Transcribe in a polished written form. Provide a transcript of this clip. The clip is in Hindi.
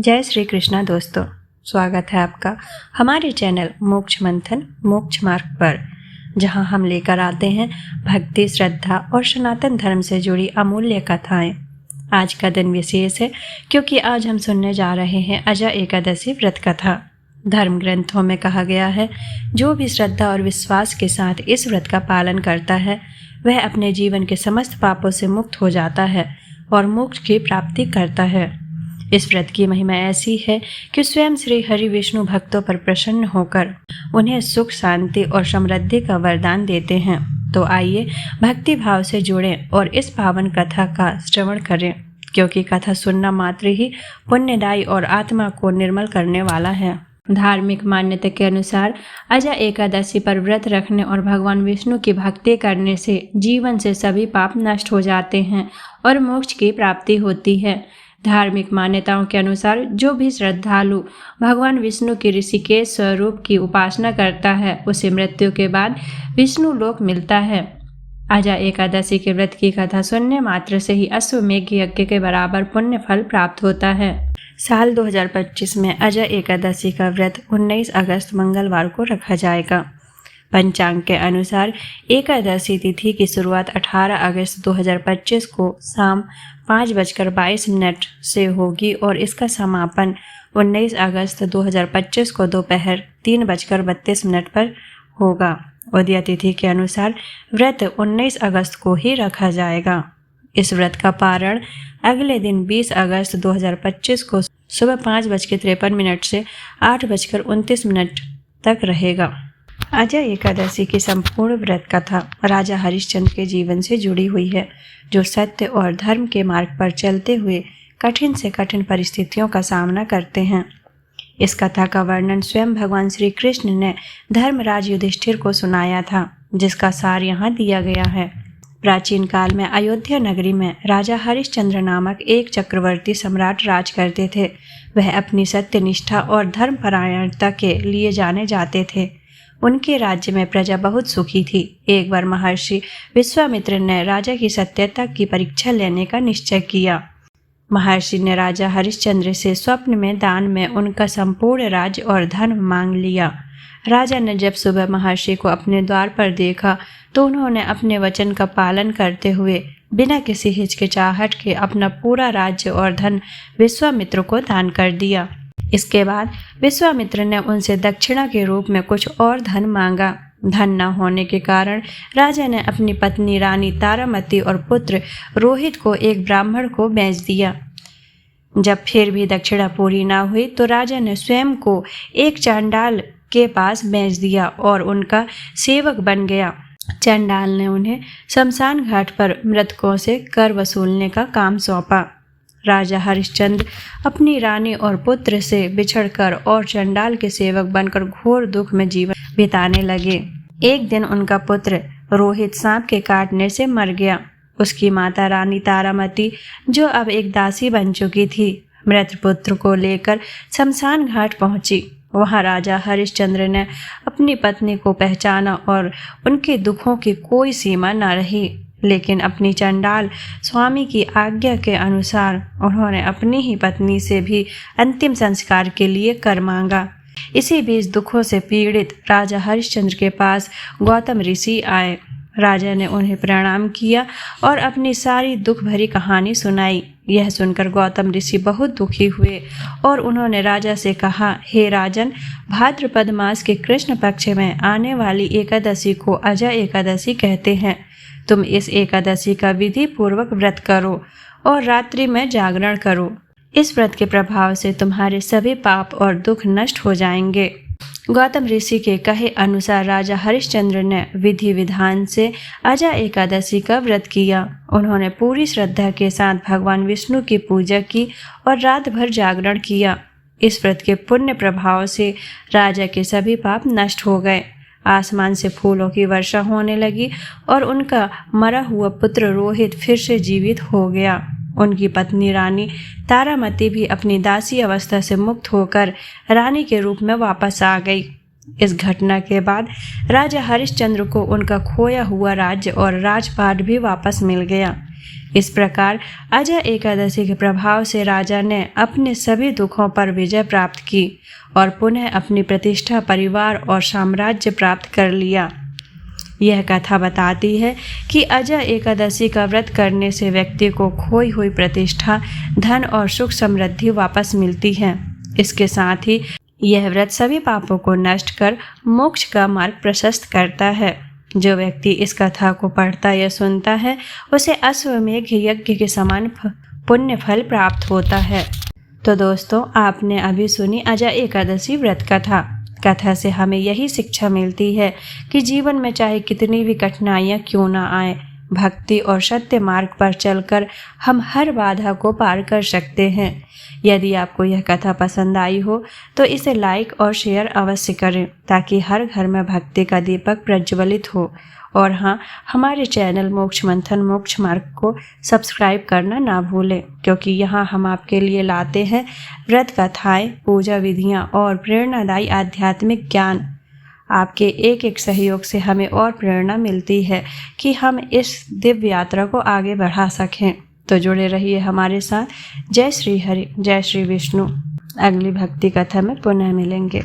जय श्री कृष्णा दोस्तों, स्वागत है आपका हमारे चैनल मोक्ष मंथन मोक्ष मार्ग पर, जहां हम लेकर आते हैं भक्ति, श्रद्धा और सनातन धर्म से जुड़ी अमूल्य कथाएं। आज का दिन विशेष है क्योंकि आज हम सुनने जा रहे हैं अजय एकादशी व्रत कथा। धर्म ग्रंथों में कहा गया है, जो भी श्रद्धा और विश्वास के साथ इस व्रत का पालन करता है वह अपने जीवन के समस्त पापों से मुक्त हो जाता है और मोक्ष की प्राप्ति करता है। इस व्रत की महिमा ऐसी है कि स्वयं श्री हरि विष्णु भक्तों पर प्रसन्न होकर उन्हें सुख, शांति और समृद्धि का वरदान देते हैं। तो आइए भक्ति भाव से जुड़ें और इस पावन कथा का श्रवण करें, क्योंकि कथा सुनना मात्र ही पुण्यदायी और आत्मा को निर्मल करने वाला है। धार्मिक मान्यता के अनुसार अजय एकादशी पर व्रत रखने और भगवान विष्णु की भक्ति करने से जीवन से सभी पाप नष्ट हो जाते हैं और मोक्ष की प्राप्ति होती है। धार्मिक मान्यताओं के अनुसार जो भी श्रद्धालु भगवान विष्णु के ऋषिकेश स्वरूप की उपासना करता है उसे मृत्यु के बाद विष्णु लोक मिलता है। अजय एकादशी के व्रत की कथा सुनने मात्र से ही अश्वमेघ यज्ञ के बराबर पुण्य फल प्राप्त होता है। साल 2025 में अजय एकादशी का व्रत 19 अगस्त मंगलवार को रखा जाएगा। पंचांग के अनुसार एकादशी तिथि की शुरुआत 18 अगस्त 2025 को शाम 5:22 से होगी और इसका समापन 19 अगस्त 2025 को दोपहर 3:32 पर होगा। उदय तिथि के अनुसार व्रत 19 अगस्त को ही रखा जाएगा। इस व्रत का पारण अगले दिन 20 अगस्त 2025 को सुबह 5:53 से 8:29 तक रहेगा। अजय एकादशी की संपूर्ण व्रत कथा राजा हरिश्चंद्र के जीवन से जुड़ी हुई है, जो सत्य और धर्म के मार्ग पर चलते हुए कठिन से कठिन परिस्थितियों का सामना करते हैं। इस कथा का वर्णन स्वयं भगवान श्री कृष्ण ने धर्मराज युधिष्ठिर को सुनाया था, जिसका सार यहाँ दिया गया है। प्राचीन काल में अयोध्या नगरी में राजा हरिश्चंद्र नामक एक चक्रवर्ती सम्राट राज करते थे। वह अपनी सत्यनिष्ठा और धर्मपरायणता के लिए जाने जाते थे। उनके राज्य में प्रजा बहुत सुखी थी। एक बार महर्षि विश्वामित्र ने राजा की सत्यता की परीक्षा लेने का निश्चय किया। महर्षि ने राजा हरिश्चंद्र से स्वप्न में दान में उनका संपूर्ण राज्य और धन मांग लिया। राजा ने जब सुबह महर्षि को अपने द्वार पर देखा तो उन्होंने अपने वचन का पालन करते हुए बिना किसी हिचकिचाहट के अपना पूरा राज्य और धन विश्वामित्र को दान कर दिया। इसके बाद विश्वामित्र ने उनसे दक्षिणा के रूप में कुछ और धन मांगा। धन न होने के कारण राजा ने अपनी पत्नी रानी तारामती और पुत्र रोहित को एक ब्राह्मण को बेच दिया। जब फिर भी दक्षिणा पूरी न हुई तो राजा ने स्वयं को एक चांडाल के पास बेच दिया और उनका सेवक बन गया। चांडाल ने उन्हें शमशान घाट पर मृतकों से कर वसूलने का काम सौंपा। राजा हरिश्चंद्र अपनी रानी और पुत्र से बिछड़कर और चंडाल के सेवक बनकर घोर दुख में जीवन बिताने लगे। एक दिन उनका पुत्र रोहित सांप के काटने से मर गया। उसकी माता रानी तारामती, जो अब एक दासी बन चुकी थी, मृत पुत्र को लेकर शमशान घाट पहुंची। वहां राजा हरिश्चंद्र ने अपनी पत्नी को पहचाना और उनके दुखों की कोई सीमा न रही। लेकिन अपनी चंडाल स्वामी की आज्ञा के अनुसार उन्होंने अपनी ही पत्नी से भी अंतिम संस्कार के लिए कर मांगा। इसी बीच दुखों से पीड़ित राजा हरिश्चंद्र के पास गौतम ऋषि आए। राजा ने उन्हें प्रणाम किया और अपनी सारी दुख भरी कहानी सुनाई। यह सुनकर गौतम ऋषि बहुत दुखी हुए और उन्होंने राजा से कहा, हे राजन, भाद्रपद मास के कृष्ण पक्ष में आने वाली एकादशी को अजय एकादशी कहते हैं। तुम इस एकादशी का विधि पूर्वक व्रत करो और रात्रि में जागरण करो। इस व्रत के प्रभाव से तुम्हारे सभी पाप और दुख नष्ट हो जाएंगे। गौतम ऋषि के कहे अनुसार राजा हरिश्चंद्र ने विधि विधान से अजय एकादशी का व्रत किया। उन्होंने पूरी श्रद्धा के साथ भगवान विष्णु की पूजा की और रात भर जागरण किया। इस व्रत के पुण्य प्रभाव से राजा के सभी पाप नष्ट हो गए। आसमान से फूलों की वर्षा होने लगी और उनका मरा हुआ पुत्र रोहित फिर से जीवित हो गया। उनकी पत्नी रानी तारामती भी अपनी दासी अवस्था से मुक्त होकर रानी के रूप में वापस आ गई। इस घटना के बाद राजा हरिश्चंद्र को उनका खोया हुआ राज्य और राजपाट भी वापस मिल गया। इस प्रकार अजय एकादशी के प्रभाव से राजा ने अपने सभी दुखों पर विजय प्राप्त की और पुनः अपनी प्रतिष्ठा, परिवार और साम्राज्य प्राप्त कर लिया। यह कथा बताती है कि अजय एकादशी का व्रत करने से व्यक्ति को खोई हुई प्रतिष्ठा, धन और सुख समृद्धि वापस मिलती है। इसके साथ ही यह व्रत सभी पापों को नष्ट कर मोक्ष का मार्ग प्रशस्त करता है। जो व्यक्ति इस कथा को पढ़ता या सुनता है उसे अश्वमेघ यज्ञ के समान पुण्य फल प्राप्त होता है। तो दोस्तों, आपने अभी सुनी अजय एकादशी व्रत कथा से हमें यही शिक्षा मिलती है कि जीवन में चाहे कितनी भी कठिनाइयाँ क्यों ना आए, भक्ति और सत्य मार्ग पर चलकर हम हर बाधा को पार कर सकते हैं। यदि आपको यह कथा पसंद आई हो तो इसे लाइक और शेयर अवश्य करें ताकि हर घर में भक्ति का दीपक प्रज्वलित हो। और हाँ, हमारे चैनल मोक्ष मंथन मोक्ष मार्ग को सब्सक्राइब करना ना भूलें, क्योंकि यहाँ हम आपके लिए लाते हैं व्रत कथाएँ, पूजा विधियाँ और प्रेरणादायी आध्यात्मिक ज्ञान। आपके एक एक सहयोग से हमें और प्रेरणा मिलती है कि हम इस दिव्य यात्रा को आगे बढ़ा सकें। तो जुड़े रहिए हमारे साथ। जय श्री हरि, जय श्री विष्णु। अगली भक्ति कथा में पुनः मिलेंगे।